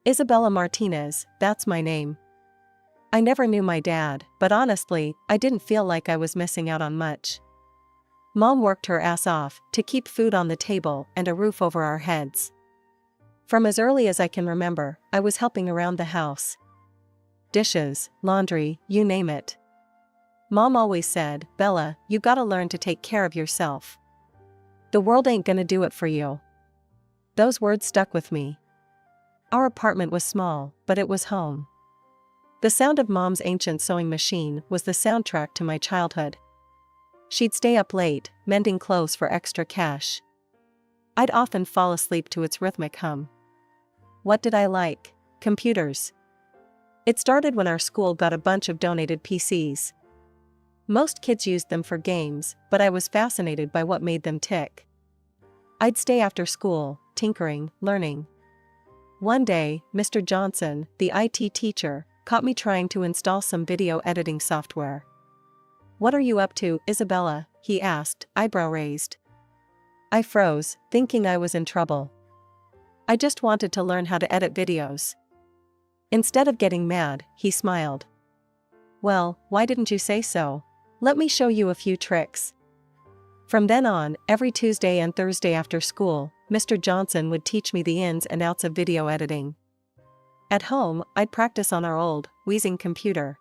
Isabella Martinez, that's my name. I never knew my dad, but honestly, I didn't feel like I was missing out on much. Mom worked her ass off to keep food on the table and a roof over our heads. From as early as I can remember, I was helping around the house. Dishes, laundry, you name it. Mom always said, "Bella, you gotta learn to take care of yourself. The world ain't gonna do it for you." Those words stuck with me. Our apartment was small, but it was home. The sound of Mom's ancient sewing machine was the soundtrack to my childhood. She'd stay up late, mending clothes for extra cash. I'd often fall asleep to its rhythmic hum. What did I like? Computers. It started when our school got a bunch of donated PCs. Most kids used them for games, but I was fascinated by what made them tick. I'd stay after school, tinkering, learning. One day, Mr. Johnson, the IT teacher, caught me trying to install some video editing software. "What are you up to, Isabella?" he asked, eyebrow raised. I froze, thinking I was in trouble. I just wanted to learn how to edit videos. Instead of getting mad, he smiled. "Well, why didn't you say so? Let me show you a few tricks." From then on, every Tuesday and Thursday after school, Mr. Johnson would teach me the ins and outs of video editing. At home, I'd practice on our old, wheezing computer.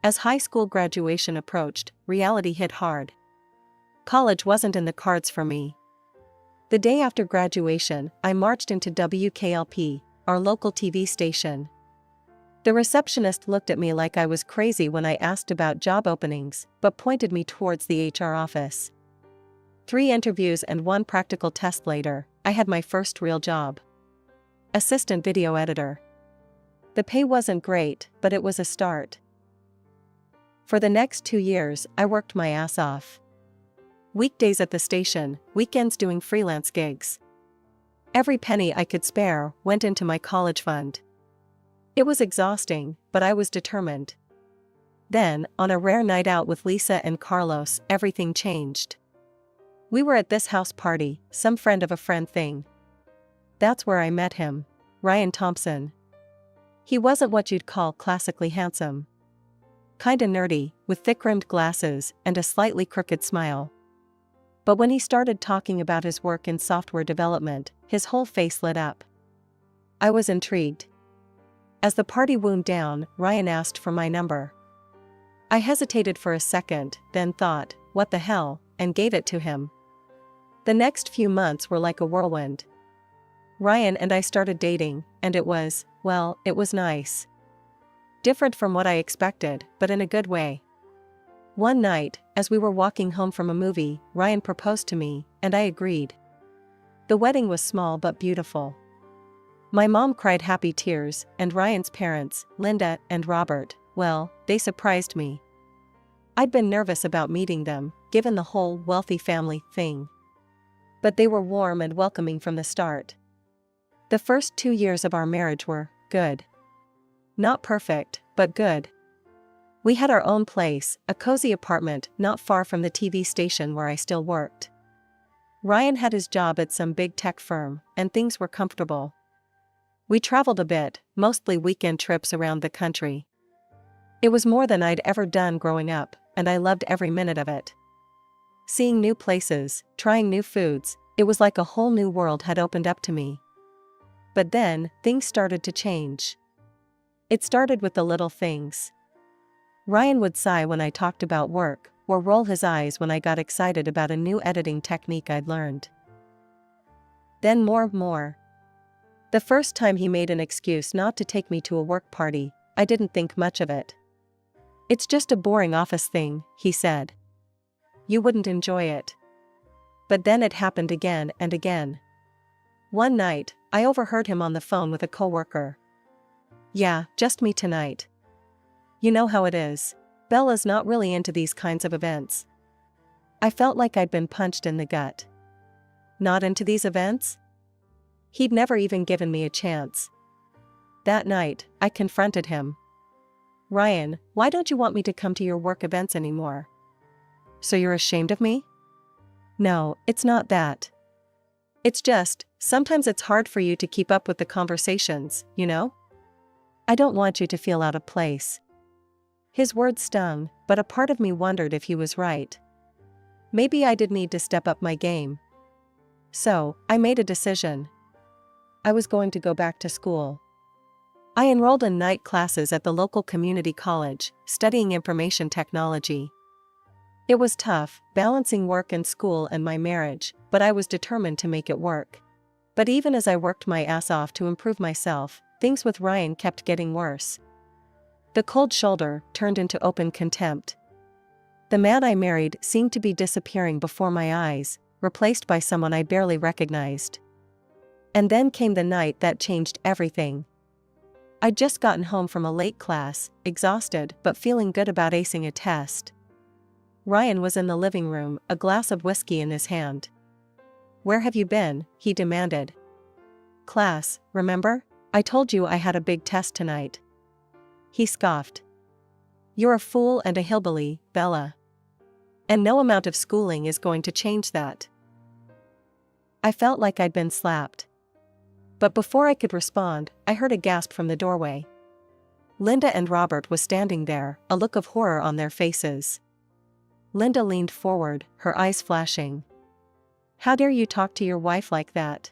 As high school graduation approached, reality hit hard. College wasn't in the cards for me. The day after graduation, I marched into WKLP, our local TV station. The receptionist looked at me like I was crazy when I asked about job openings, but pointed me towards the HR office. 3 interviews and 1 practical test later, I had my first real job. Assistant video editor. The pay wasn't great, but it was a start. For the next 2 years, I worked my ass off. Weekdays at the station, weekends doing freelance gigs. Every penny I could spare went into my college fund. It was exhausting, but I was determined. Then, on a rare night out with Lisa and Carlos, everything changed. We were at this house party, some friend of a friend thing. That's where I met him, Ryan Thompson. He wasn't what you'd call classically handsome. Kinda nerdy, with thick-rimmed glasses and a slightly crooked smile. But when he started talking about his work in software development, his whole face lit up. I was intrigued. As the party wound down, Ryan asked for my number. I hesitated for a second, then thought, what the hell, and gave it to him. The next few months were like a whirlwind. Ryan and I started dating, and it was nice. Different from what I expected, but in a good way. One night, as we were walking home from a movie, Ryan proposed to me, and I agreed. The wedding was small but beautiful. My mom cried happy tears, and Ryan's parents, Linda and Robert, well, they surprised me. I'd been nervous about meeting them, given the whole wealthy family thing. But they were warm and welcoming from the start. The first 2 years of our marriage were good. Not perfect, but good. We had our own place, a cozy apartment not far from the TV station where I still worked. Ryan had his job at some big tech firm, and things were comfortable. We traveled a bit, mostly weekend trips around the country. It was more than I'd ever done growing up, and I loved every minute of it. Seeing new places, trying new foods, it was like a whole new world had opened up to me. But then, things started to change. It started with the little things. Ryan would sigh when I talked about work, or roll his eyes when I got excited about a new editing technique I'd learned. Then more. The first time he made an excuse not to take me to a work party, I didn't think much of it. "It's just a boring office thing," he said. "You wouldn't enjoy it." But then it happened again and again. One night, I overheard him on the phone with a coworker. "Yeah, just me tonight. You know how it is. Bella's not really into these kinds of events." I felt like I'd been punched in the gut. Not into these events? He'd never even given me a chance. That night, I confronted him. "Ryan, why don't you want me to come to your work events anymore?" "So you're ashamed of me?" "No, it's not that. It's just, sometimes it's hard for you to keep up with the conversations, you know? I don't want you to feel out of place. His words stung, but a part of me wondered if he was right. Maybe I did need to step up my game. So, I made a decision. I was going to go back to school. I enrolled in night classes at the local community college, studying information technology. It was tough, balancing work and school and my marriage, but I was determined to make it work. But even as I worked my ass off to improve myself, things with Ryan kept getting worse. The cold shoulder turned into open contempt. The man I married seemed to be disappearing before my eyes, replaced by someone I barely recognized. And then came the night that changed everything. I'd just gotten home from a late class, exhausted but feeling good about acing a test. Ryan was in the living room, a glass of whiskey in his hand. "Where have you been?" he demanded. "Class, remember? I told you I had a big test tonight." He scoffed. "You're a fool and a hillbilly, Bella. And no amount of schooling is going to change that." I felt like I'd been slapped. But before I could respond, I heard a gasp from the doorway. Linda and Robert was standing there, a look of horror on their faces. Linda leaned forward, her eyes flashing. "How dare you talk to your wife like that?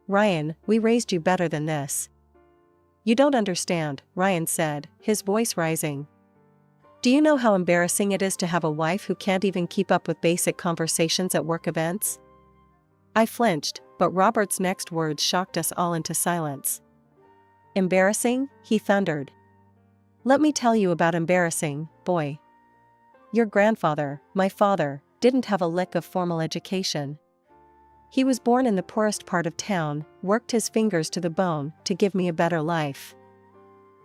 Ryan, we raised you better than this." "You don't understand," Ryan said, his voice rising. "Do you know how embarrassing it is to have a wife who can't even keep up with basic conversations at work events?" I flinched, but Robert's next words shocked us all into silence. "Embarrassing?" he thundered. "Let me tell you about embarrassing, boy. Your grandfather, my father, didn't have a lick of formal education. He was born in the poorest part of town, worked his fingers to the bone to give me a better life.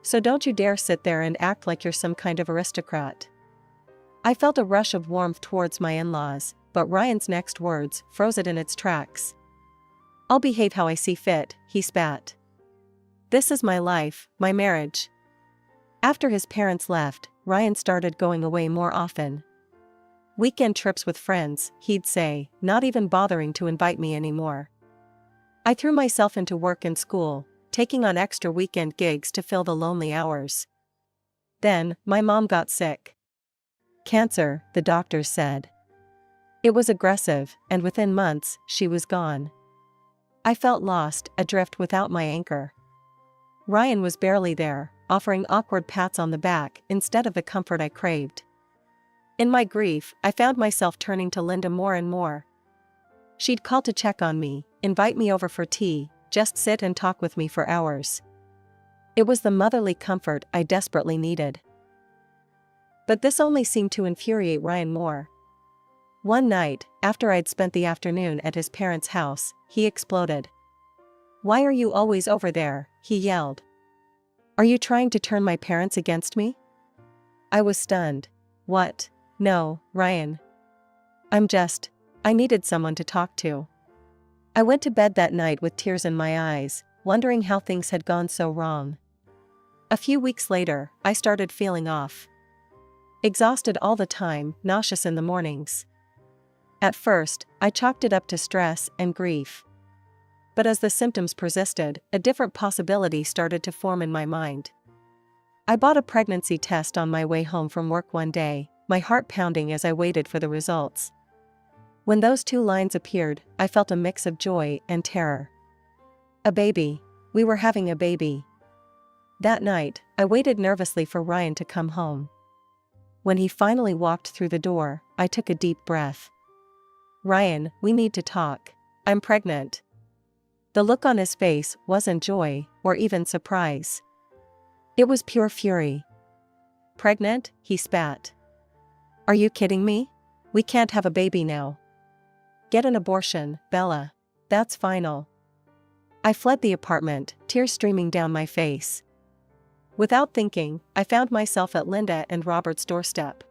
So don't you dare sit there and act like you're some kind of aristocrat." I felt a rush of warmth towards my in-laws, but Ryan's next words froze it in its tracks. "I'll behave how I see fit," he spat. "This is my life, my marriage." After his parents left, Ryan started going away more often. "Weekend trips with friends," he'd say, not even bothering to invite me anymore. I threw myself into work and school, taking on extra weekend gigs to fill the lonely hours. Then, my mom got sick. Cancer, the doctors said. It was aggressive, and within months, she was gone. I felt lost, adrift without my anchor. Ryan was barely there, offering awkward pats on the back instead of the comfort I craved. In my grief, I found myself turning to Linda more and more. She'd call to check on me, invite me over for tea, just sit and talk with me for hours. It was the motherly comfort I desperately needed. But this only seemed to infuriate Ryan more. One night, after I'd spent the afternoon at his parents' house, he exploded. "Why are you always over there?" he yelled. "Are you trying to turn my parents against me?" I was stunned. "What? No, Ryan. I needed someone to talk to." I went to bed that night with tears in my eyes, wondering how things had gone so wrong. A few weeks later, I started feeling off. Exhausted all the time, nauseous in the mornings. At first, I chalked it up to stress and grief. But as the symptoms persisted, a different possibility started to form in my mind. I bought a pregnancy test on my way home from work one day, my heart pounding as I waited for the results. When those two lines appeared, I felt a mix of joy and terror. A baby. We were having a baby. That night, I waited nervously for Ryan to come home. When he finally walked through the door, I took a deep breath. "Ryan, we need to talk. I'm pregnant." The look on his face wasn't joy, or even surprise. It was pure fury. "Pregnant?" he spat. "Are you kidding me? We can't have a baby now. Get an abortion, Bella. That's final." I fled the apartment, tears streaming down my face. Without thinking, I found myself at Linda and Robert's doorstep.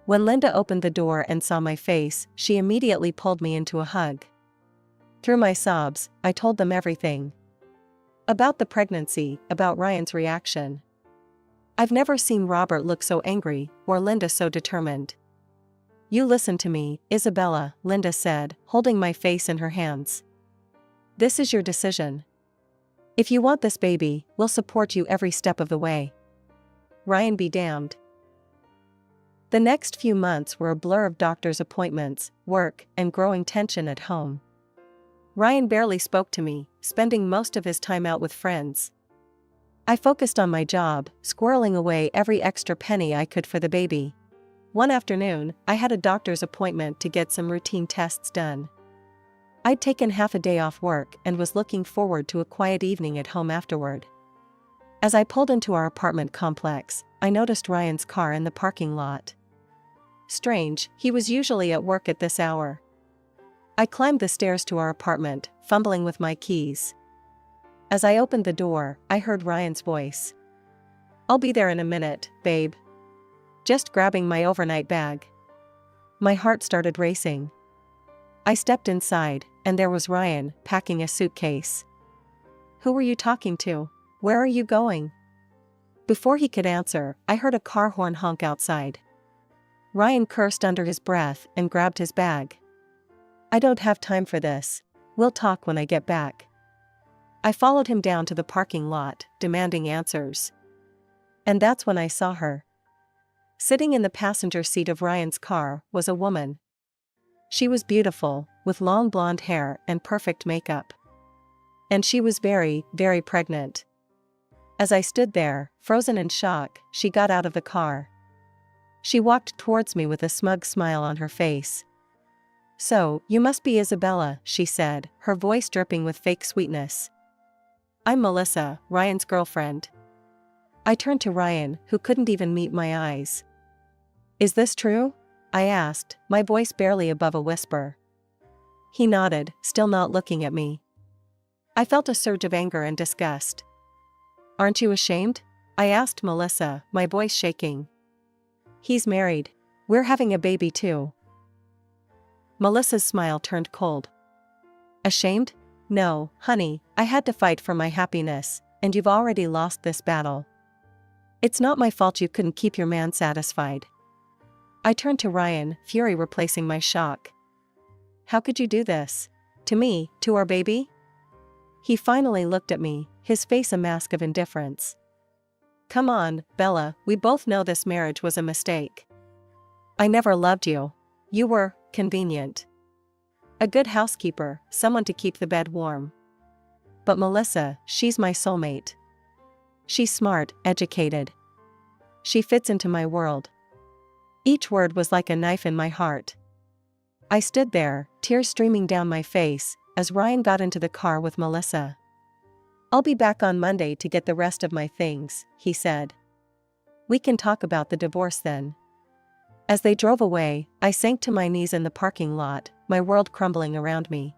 When Linda opened the door and saw my face, she immediately pulled me into a hug. Through my sobs, I told them everything. About the pregnancy, about Ryan's reaction. I've never seen Robert look so angry, or Linda so determined. You listen to me, Isabella, Linda said, holding my face in her hands. This is your decision. If you want this baby, we'll support you every step of the way. Ryan be damned. The next few months were a blur of doctor's appointments, work, and growing tension at home. Ryan barely spoke to me, spending most of his time out with friends. I focused on my job, squirreling away every extra penny I could for the baby. One afternoon, I had a doctor's appointment to get some routine tests done. I'd taken half a day off work and was looking forward to a quiet evening at home afterward. As I pulled into our apartment complex, I noticed Ryan's car in the parking lot. Strange, he was usually at work at this hour. I climbed the stairs to our apartment, fumbling with my keys. As I opened the door, I heard Ryan's voice. I'll be there in a minute, babe. Just grabbing my overnight bag. My heart started racing. I stepped inside, and there was Ryan, packing a suitcase. Who were you talking to? Where are you going? Before he could answer, I heard a car horn honk outside. Ryan cursed under his breath and grabbed his bag. I don't have time for this. We'll talk when I get back. I followed him down to the parking lot, demanding answers. And that's when I saw her. Sitting in the passenger seat of Ryan's car was a woman. She was beautiful, with long blonde hair and perfect makeup. And she was very, very pregnant. As I stood there, frozen in shock, she got out of the car. She walked towards me with a smug smile on her face. So, you must be Isabella, she said, her voice dripping with fake sweetness. I'm Melissa, Ryan's girlfriend. I turned to Ryan, who couldn't even meet my eyes. Is this true? I asked, my voice barely above a whisper. He nodded, still not looking at me. I felt a surge of anger and disgust. Aren't you ashamed? I asked Melissa, my voice shaking. He's married. We're having a baby too. Melissa's smile turned cold. Ashamed? No, honey, I had to fight for my happiness, and you've already lost this battle. It's not my fault you couldn't keep your man satisfied. I turned to Ryan, fury replacing my shock. How could you do this? To me, to our baby? He finally looked at me, his face a mask of indifference. Come on, Bella, we both know this marriage was a mistake. I never loved you. You were convenient. A good housekeeper, someone to keep the bed warm. But Melissa, she's my soulmate. She's smart, educated. She fits into my world. Each word was like a knife in my heart. I stood there, tears streaming down my face, as Ryan got into the car with Melissa. I'll be back on Monday to get the rest of my things, he said. We can talk about the divorce then. As they drove away, I sank to my knees in the parking lot, my world crumbling around me.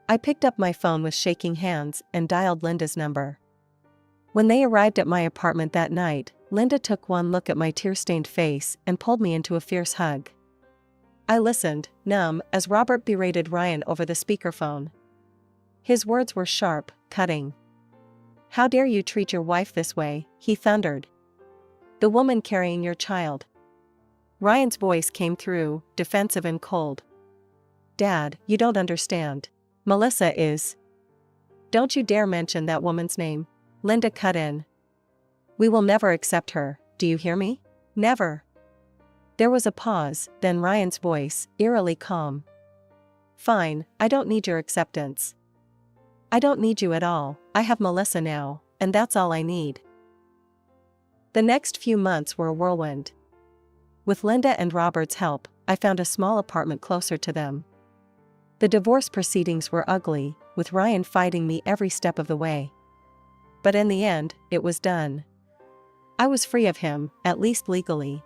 I picked up my phone with shaking hands and dialed Linda's number. When they arrived at my apartment that night, Linda took one look at my tear-stained face and pulled me into a fierce hug. I listened, numb, as Robert berated Ryan over the speakerphone. His words were sharp, cutting. How dare you treat your wife this way, he thundered. The woman carrying your child. Ryan's voice came through, defensive and cold. Dad, you don't understand. Melissa is. Don't you dare mention that woman's name. Linda cut in. We will never accept her, do you hear me? Never. There was a pause, then Ryan's voice, eerily calm. Fine, I don't need your acceptance. I don't need you at all, I have Melissa now, and that's all I need. The next few months were a whirlwind. With Linda and Robert's help, I found a small apartment closer to them. The divorce proceedings were ugly, with Ryan fighting me every step of the way. But in the end, it was done. I was free of him, at least legally.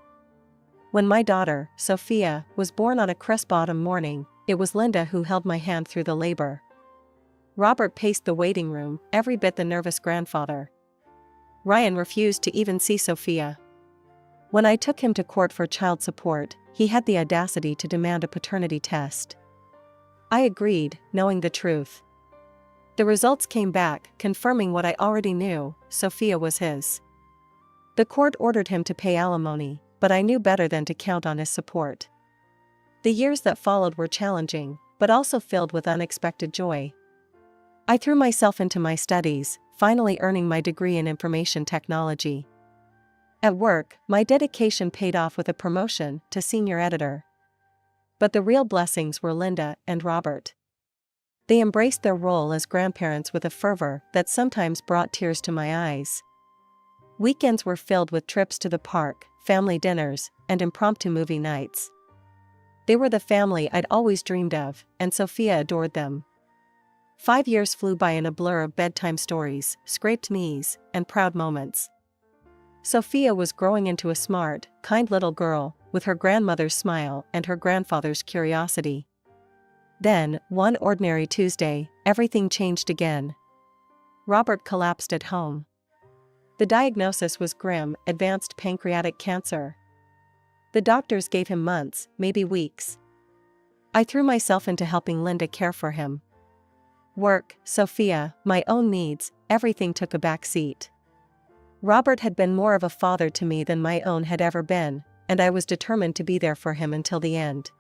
When my daughter, Sophia, was born on a crisp autumn morning, it was Linda who held my hand through the labor. Robert paced the waiting room, every bit the nervous grandfather. Ryan refused to even see Sophia. When I took him to court for child support, he had the audacity to demand a paternity test. I agreed, knowing the truth. The results came back, confirming what I already knew, Sophia was his. The court ordered him to pay alimony, but I knew better than to count on his support. The years that followed were challenging, but also filled with unexpected joy. I threw myself into my studies, finally earning my degree in information technology. At work, my dedication paid off with a promotion to senior editor. But the real blessings were Linda and Robert. They embraced their role as grandparents with a fervor that sometimes brought tears to my eyes. Weekends were filled with trips to the park, family dinners, and impromptu movie nights. They were the family I'd always dreamed of, and Sophia adored them. 5 years flew by in a blur of bedtime stories, scraped knees, and proud moments. Sophia was growing into a smart, kind little girl, with her grandmother's smile and her grandfather's curiosity. Then, one ordinary Tuesday, everything changed again. Robert collapsed at home. The diagnosis was grim: advanced pancreatic cancer. The doctors gave him months, maybe weeks. I threw myself into helping Linda care for him. Work, Sophia, my own needs, everything took a back seat. Robert had been more of a father to me than my own had ever been, and I was determined to be there for him until the end.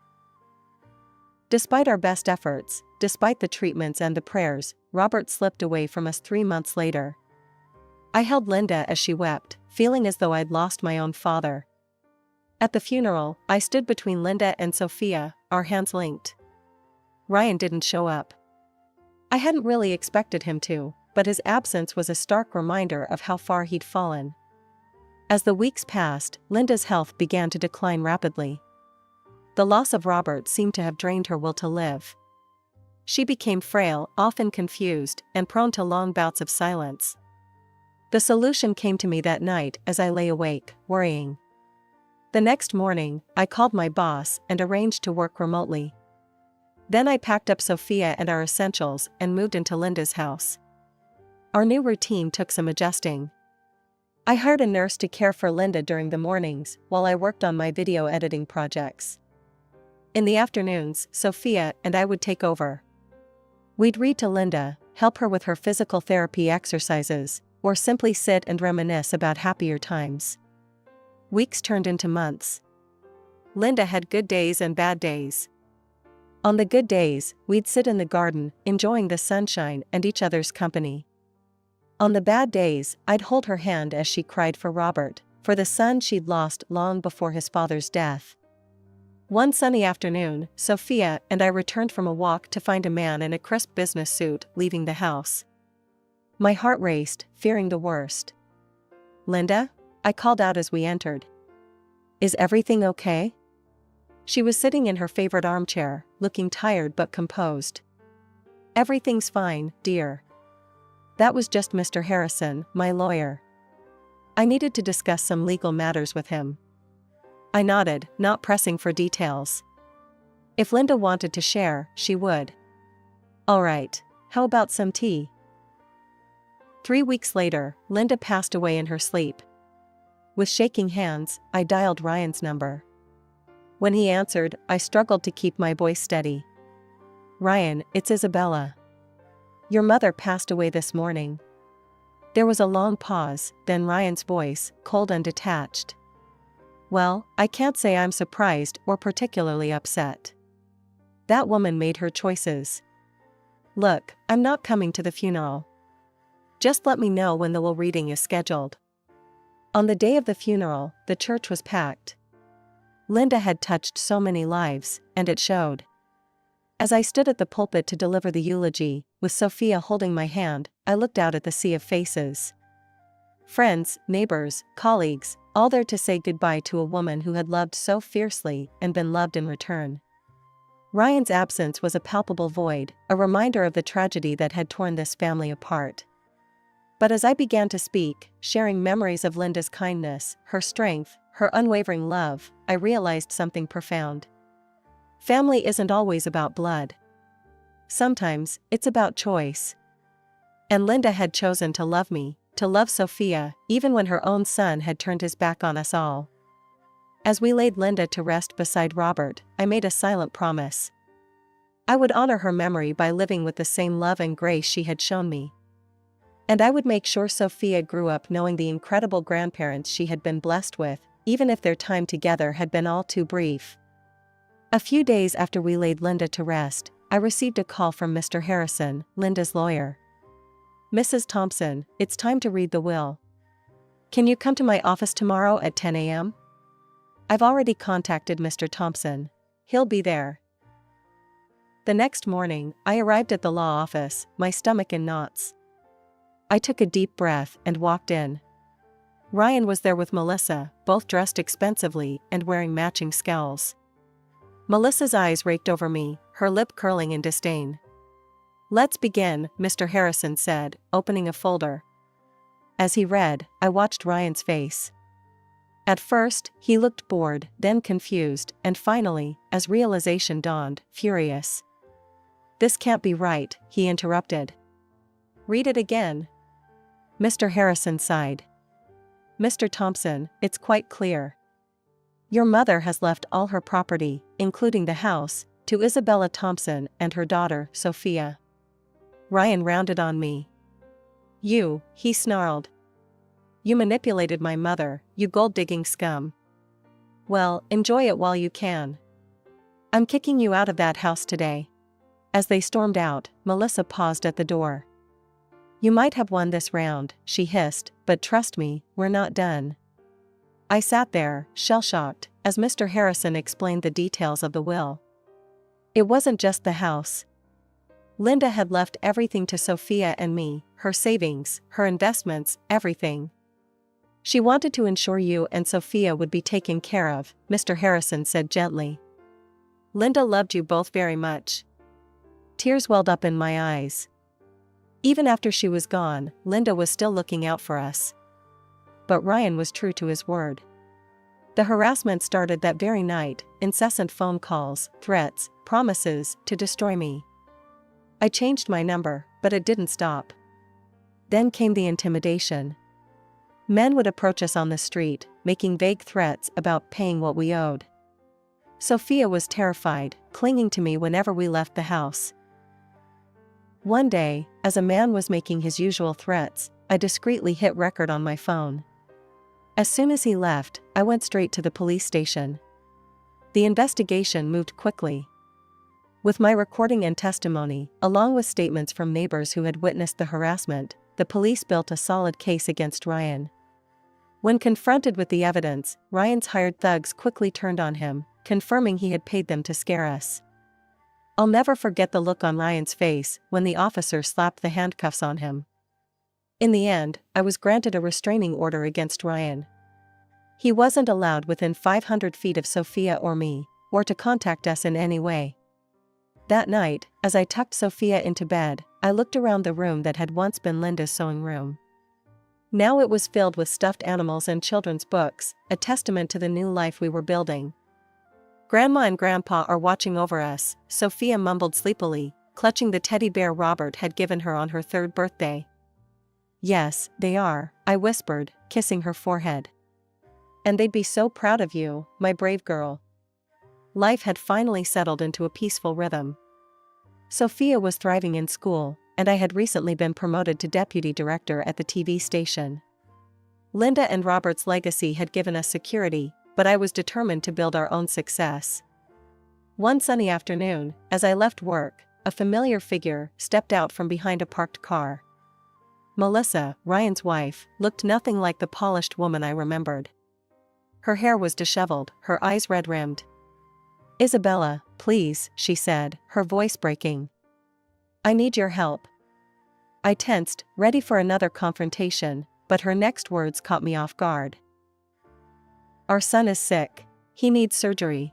Despite our best efforts, despite the treatments and the prayers, Robert slipped away from us 3 months later. I held Linda as she wept, feeling as though I'd lost my own father. At the funeral, I stood between Linda and Sophia, our hands linked. Ryan didn't show up. I hadn't really expected him to, but his absence was a stark reminder of how far he'd fallen. As the weeks passed, Linda's health began to decline rapidly. The loss of Robert seemed to have drained her will to live. She became frail, often confused, and prone to long bouts of silence. The solution came to me that night as I lay awake, worrying. The next morning, I called my boss and arranged to work remotely. Then I packed up Sophia and our essentials and moved into Linda's house. Our new routine took some adjusting. I hired a nurse to care for Linda during the mornings while I worked on my video editing projects. In the afternoons, Sophia and I would take over. We'd read to Linda, help her with her physical therapy exercises, or simply sit and reminisce about happier times. Weeks turned into months. Linda had good days and bad days. On the good days, we'd sit in the garden, enjoying the sunshine and each other's company. On the bad days, I'd hold her hand as she cried for Robert, for the son she'd lost long before his father's death. One sunny afternoon, Sophia and I returned from a walk to find a man in a crisp business suit leaving the house. My heart raced, fearing the worst. "Linda?" I called out as we entered. "Is everything okay?" She was sitting in her favorite armchair, looking tired but composed. "Everything's fine, dear. That was just Mr. Harrison, my lawyer. I needed to discuss some legal matters with him." I nodded, not pressing for details. If Linda wanted to share, she would. "All right, how about some tea?" 3 weeks later, Linda passed away in her sleep. With shaking hands, I dialed Ryan's number. When he answered, I struggled to keep my voice steady. "Ryan, it's Isabella. Your mother passed away this morning." There was a long pause, then Ryan's voice, cold and detached. "Well, I can't say I'm surprised or particularly upset. That woman made her choices. Look, I'm not coming to the funeral. Just let me know when the will reading is scheduled." On the day of the funeral, the church was packed. Linda had touched so many lives, and it showed. As I stood at the pulpit to deliver the eulogy, with Sophia holding my hand, I looked out at the sea of faces. Friends, neighbors, colleagues, all there to say goodbye to a woman who had loved so fiercely and been loved in return. Ryan's absence was a palpable void, a reminder of the tragedy that had torn this family apart. But as I began to speak, sharing memories of Linda's kindness, her strength, her unwavering love, I realized something profound. Family isn't always about blood. Sometimes, it's about choice. And Linda had chosen to love me, to love Sophia, even when her own son had turned his back on us all. As we laid Linda to rest beside Robert, I made a silent promise. I would honor her memory by living with the same love and grace she had shown me. And I would make sure Sophia grew up knowing the incredible grandparents she had been blessed with, even if their time together had been all too brief. A few days after we laid Linda to rest, I received a call from Mr. Harrison, Linda's lawyer. "Mrs. Thompson, it's time to read the will. Can you come to my office tomorrow at 10 a.m.? I've already contacted Mr. Thompson. He'll be there." The next morning, I arrived at the law office, my stomach in knots. I took a deep breath and walked in. Ryan was there with Melissa, both dressed expensively and wearing matching scowls. Melissa's eyes raked over me, her lip curling in disdain. "Let's begin," Mr. Harrison said, opening a folder. As he read, I watched Ryan's face. At first, he looked bored, then confused, and finally, as realization dawned, furious. "This can't be right," he interrupted. "Read it again." Mr. Harrison sighed. "Mr. Thompson, it's quite clear. Your mother has left all her property, including the house, to Isabella Thompson and her daughter, Sophia." Ryan rounded on me. "You," he snarled. "You manipulated my mother, you gold-digging scum. Well, enjoy it while you can. I'm kicking you out of that house today." As they stormed out, Melissa paused at the door. "You might have won this round," she hissed, "but trust me, we're not done." I sat there, shell-shocked, as Mr. Harrison explained the details of the will. It wasn't just the house. Linda had left everything to Sophia and me, her savings, her investments, everything. "She wanted to ensure you and Sophia would be taken care of," Mr. Harrison said gently. "Linda loved you both very much." Tears welled up in my eyes. Even after she was gone, Linda was still looking out for us. But Ryan was true to his word. The harassment started that very night, incessant phone calls, threats, promises to destroy me. I changed my number, but it didn't stop. Then came the intimidation. Men would approach us on the street, making vague threats about paying what we owed. Sophia was terrified, clinging to me whenever we left the house. One day, as a man was making his usual threats, I discreetly hit record on my phone. As soon as he left, I went straight to the police station. The investigation moved quickly. With my recording and testimony, along with statements from neighbors who had witnessed the harassment, the police built a solid case against Ryan. When confronted with the evidence, Ryan's hired thugs quickly turned on him, confirming he had paid them to scare us. I'll never forget the look on Ryan's face when the officer slapped the handcuffs on him. In the end, I was granted a restraining order against Ryan. He wasn't allowed within 500 feet of Sophia or me, or to contact us in any way. That night, as I tucked Sophia into bed, I looked around the room that had once been Linda's sewing room. Now it was filled with stuffed animals and children's books, a testament to the new life we were building. "Grandma and Grandpa are watching over us," Sophia mumbled sleepily, clutching the teddy bear Robert had given her on her 3rd birthday. "Yes, they are," I whispered, kissing her forehead. "And they'd be so proud of you, my brave girl." Life had finally settled into a peaceful rhythm. Sophia was thriving in school, and I had recently been promoted to deputy director at the TV station. Linda and Robert's legacy had given us security, but I was determined to build our own success. One sunny afternoon, as I left work, a familiar figure stepped out from behind a parked car. Melissa, Ryan's wife, looked nothing like the polished woman I remembered. Her hair was disheveled, her eyes red-rimmed. "Isabella, please," she said, her voice breaking. "I need your help." I tensed, ready for another confrontation, but her next words caught me off guard. "Our son is sick. He needs surgery.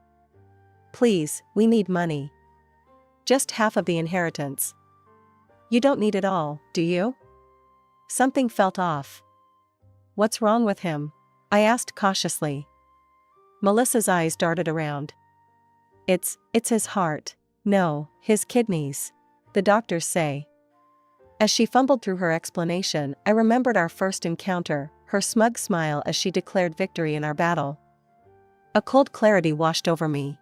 Please, we need money. Just half of the inheritance." "You don't need it all, do you?" Something felt off. "What's wrong with him?" I asked cautiously. Melissa's eyes darted around. It's his heart. No, his kidneys. The doctors say." As she fumbled through her explanation, I remembered our first encounter, her smug smile as she declared victory in our battle. A cold clarity washed over me.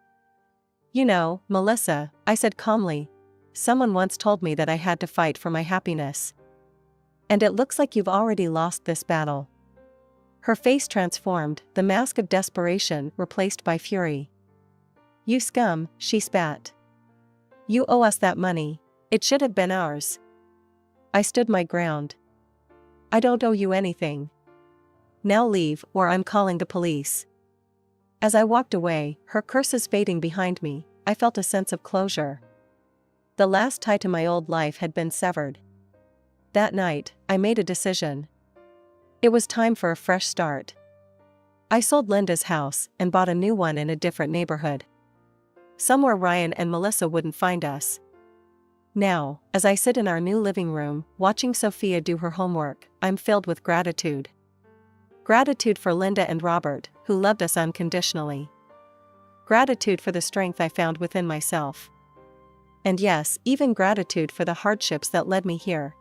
"You know, Melissa," I said calmly, "someone once told me that I had to fight for my happiness. And it looks like you've already lost this battle." Her face transformed, the mask of desperation replaced by fury. You scum, she spat. You owe us that money. It should have been ours. I stood my ground. I don't owe you anything. Now leave, or I'm calling the police. As I walked away, her curses fading behind me, I felt a sense of closure. The last tie to my old life had been severed. That night, I made a decision. It was time for a fresh start. I sold Linda's house and bought a new one in a different neighborhood. Somewhere Ryan and Melissa wouldn't find us. Now, as I sit in our new living room, watching Sophia do her homework, I'm filled with gratitude. Gratitude for Linda and Robert, who loved us unconditionally. Gratitude for the strength I found within myself. And yes, even gratitude for the hardships that led me here,